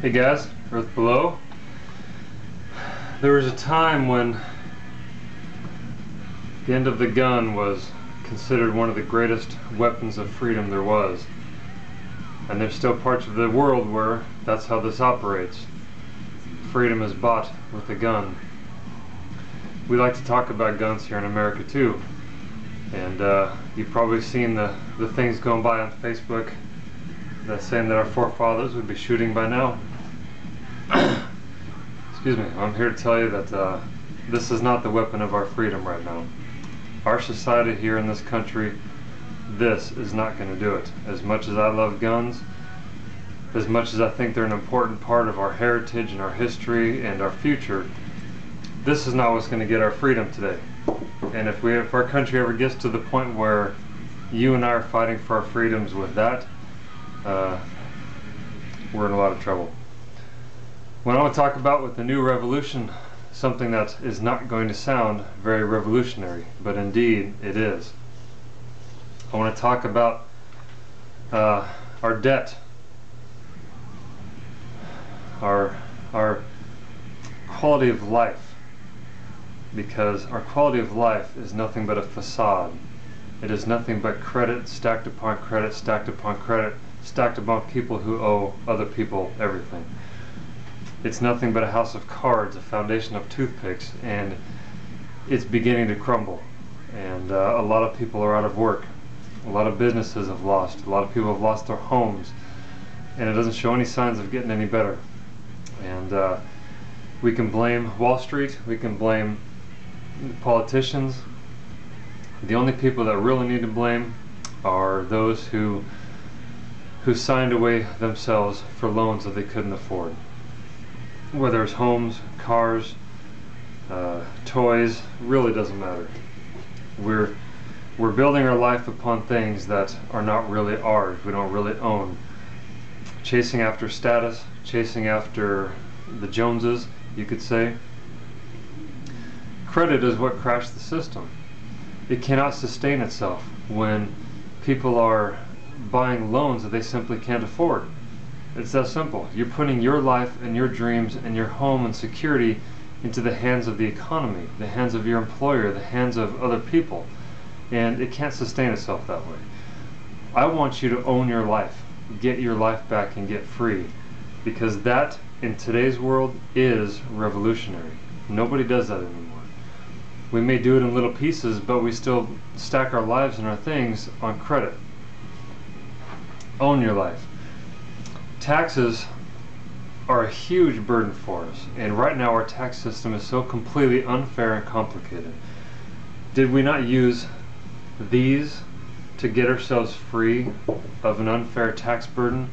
Hey guys, Earth Below. There was a time when the end of the gun was considered one of the greatest weapons of freedom there was. And there's still parts of the world where that's how this operates. Freedom is bought with a gun. We like to talk about guns here in America too. And you've probably seen the things going by on Facebook that's saying that our forefathers would be shooting by now. Excuse me, I'm here to tell you that this is not the weapon of our freedom right now. Our society here in this country, this is not going to do it. As much as I love guns, as much as I think they're an important part of our heritage and our history and our future, this is not what's going to get our freedom today. And if our country ever gets to the point where you and I are fighting for our freedoms with that, we're in a lot of trouble. What I want to talk about with the new revolution, something that is not going to sound very revolutionary, but indeed it is. I want to talk about our debt, our quality of life, because our quality of life is nothing but a facade. It is nothing but credit stacked upon credit, stacked upon credit, stacked upon people who owe other people everything. It's nothing but a house of cards, a foundation of toothpicks, and it's beginning to crumble. And a lot of people are out of work. A lot of businesses have lost. A lot of people have lost their homes. And it doesn't show any signs of getting any better. And we can blame Wall Street. We can blame politicians. The only people that really need to blame are those who signed away themselves for loans that they couldn't afford. Whether it's homes, cars, toys, really doesn't matter. We're building our life upon things that are not really ours, we don't really own. Chasing after status, chasing after the Joneses, you could say. Credit is what crashed the system. It cannot sustain itself when people are buying loans that they simply can't afford. It's that simple. You're putting your life and your dreams and your home and security into the hands of the economy, the hands of your employer, the hands of other people, and it can't sustain itself that way. I want you to own your life, get your life back and get free, because that in today's world is revolutionary. Nobody does that anymore. We may do it in little pieces, but we still stack our lives and our things on credit. Own your life. Taxes are a huge burden for us, and right now our tax system is so completely unfair and complicated. Did we not use these to get ourselves free of an unfair tax burden?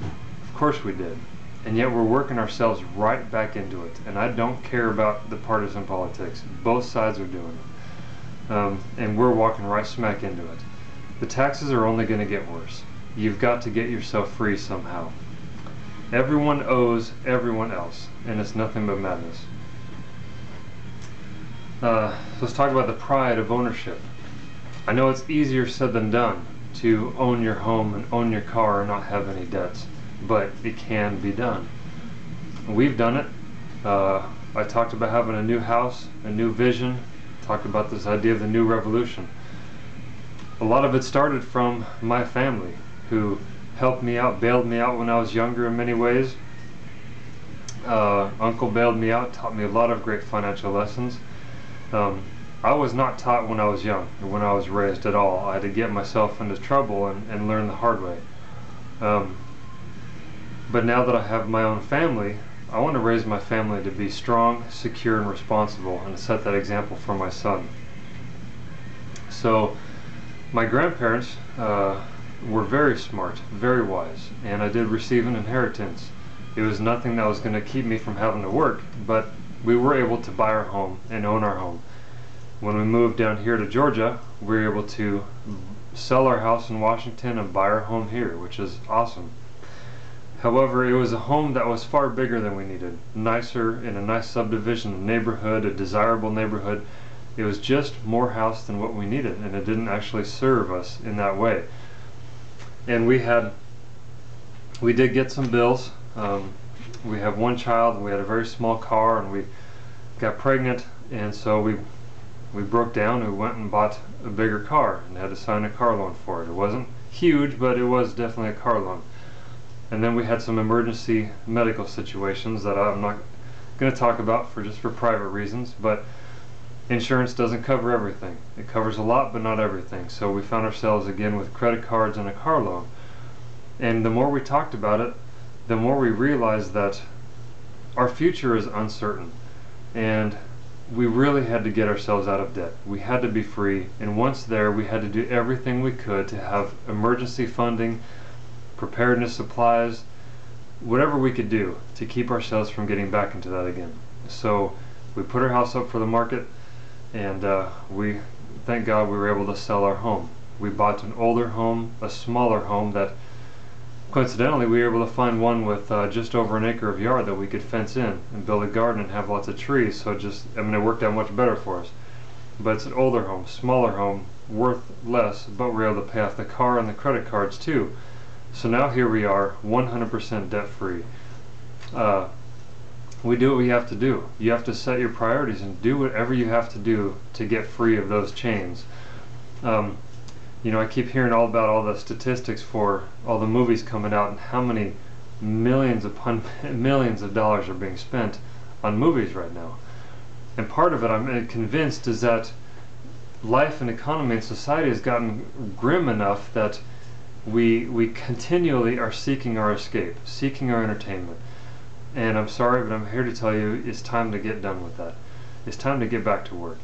Of course we did, and yet we're working ourselves right back into it. And I don't care about the partisan politics. Both sides are doing it, and we're walking right smack into it. The taxes are only going to get worse. You've got to get yourself free somehow. Everyone owes everyone else, and it's nothing but madness. Let's talk about the pride of ownership. I know it's easier said than done to own your home and own your car and not have any debts, but it can be done. We've done it. I talked about having a new house, a new vision, talked about this idea of the new revolution. A lot of it started from my family, who helped me out, bailed me out when I was younger in many ways. Uncle bailed me out, taught me a lot of great financial lessons. I was not taught when I was young, or when I was raised at all. I had to get myself into trouble and learn the hard way. But now that I have my own family, I want to raise my family to be strong, secure, and responsible, and set that example for my son. So my grandparents were very smart, very wise, and I did receive an inheritance. It was nothing that was going to keep me from having to work, but we were able to buy our home and own our home. When we moved down here to Georgia, we were able to sell our house in Washington and buy our home here, which is awesome. However, it was a home that was far bigger than we needed, nicer, in a nice subdivision neighborhood, a desirable neighborhood. It was just more house than what we needed, and it didn't actually serve us in that way. And we did get some bills we have one child, and we had a very small car, and we got pregnant, and so we broke down and we went and bought a bigger car and had to sign a car loan for it. It wasn't huge, but it was definitely a car loan. And then we had some emergency medical situations that I'm not going to talk about for private reasons, but insurance doesn't cover everything. It covers a lot, but not everything. So we found ourselves again with credit cards and a car loan. And the more we talked about it, the more we realized that our future is uncertain. And we really had to get ourselves out of debt. We had to be free, and once there, we had to do everything we could to have emergency funding, preparedness supplies, whatever we could do to keep ourselves from getting back into that again. So we put our house up for the market, and we, thank God, we were able to sell our home. We bought an older home, a smaller home that coincidentally we were able to find one with just over an acre of yard that we could fence in and build a garden and have lots of trees. So it worked out much better for us. But it's an older home, smaller home, worth less, but we're able to pay off the car and the credit cards too. So now here we are, 100% debt free. We do what we have to do. You have to set your priorities and do whatever you have to do to get free of those chains. You know, I keep hearing all about all the statistics for all the movies coming out and how many millions upon millions of dollars are being spent on movies right now. And part of it, I'm convinced, is that life and economy and society has gotten grim enough that we continually are seeking our escape, seeking our entertainment. And I'm sorry, but I'm here to tell you it's time to get done with that. It's time to get back to work.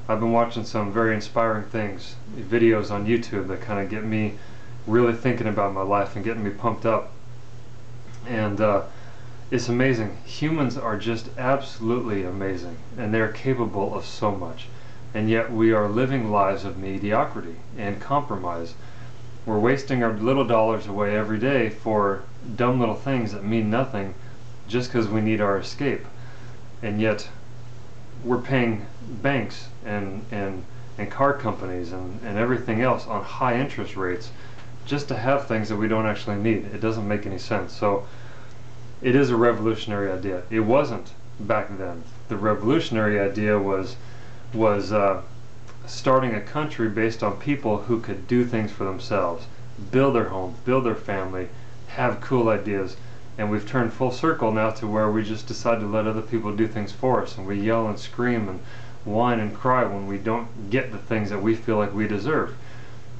I've been watching some very inspiring things, videos on YouTube that kind of get me really thinking about my life and getting me pumped up. And it's amazing. Humans are just absolutely amazing, and they're capable of so much. And yet we are living lives of mediocrity and compromise. We're wasting our little dollars away every day for dumb little things that mean nothing just because we need our escape. And yet we're paying banks and car companies and everything else on high interest rates just to have things that we don't actually need. It doesn't make any sense. So it is a revolutionary idea. It wasn't back then. The revolutionary idea was starting a country based on people who could do things for themselves, build their home, build their family, have cool ideas. And we've turned full circle now to where we just decide to let other people do things for us, and we yell and scream and whine and cry when we don't get the things that we feel like we deserve.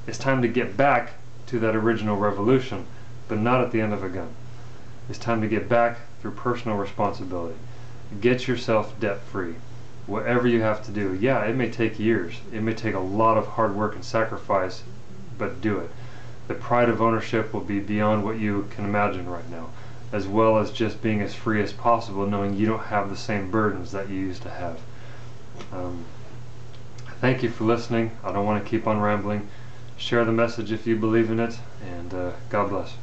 It's time to get back to that original revolution, but not at the end of a gun. It's time to get back through personal responsibility. Get yourself debt free. Whatever you have to do. Yeah, it may take years. It may take a lot of hard work and sacrifice, but do it. The pride of ownership will be beyond what you can imagine right now, as well as just being as free as possible, knowing you don't have the same burdens that you used to have. Thank you for listening. I don't want to keep on rambling. Share the message if you believe in it, and God bless.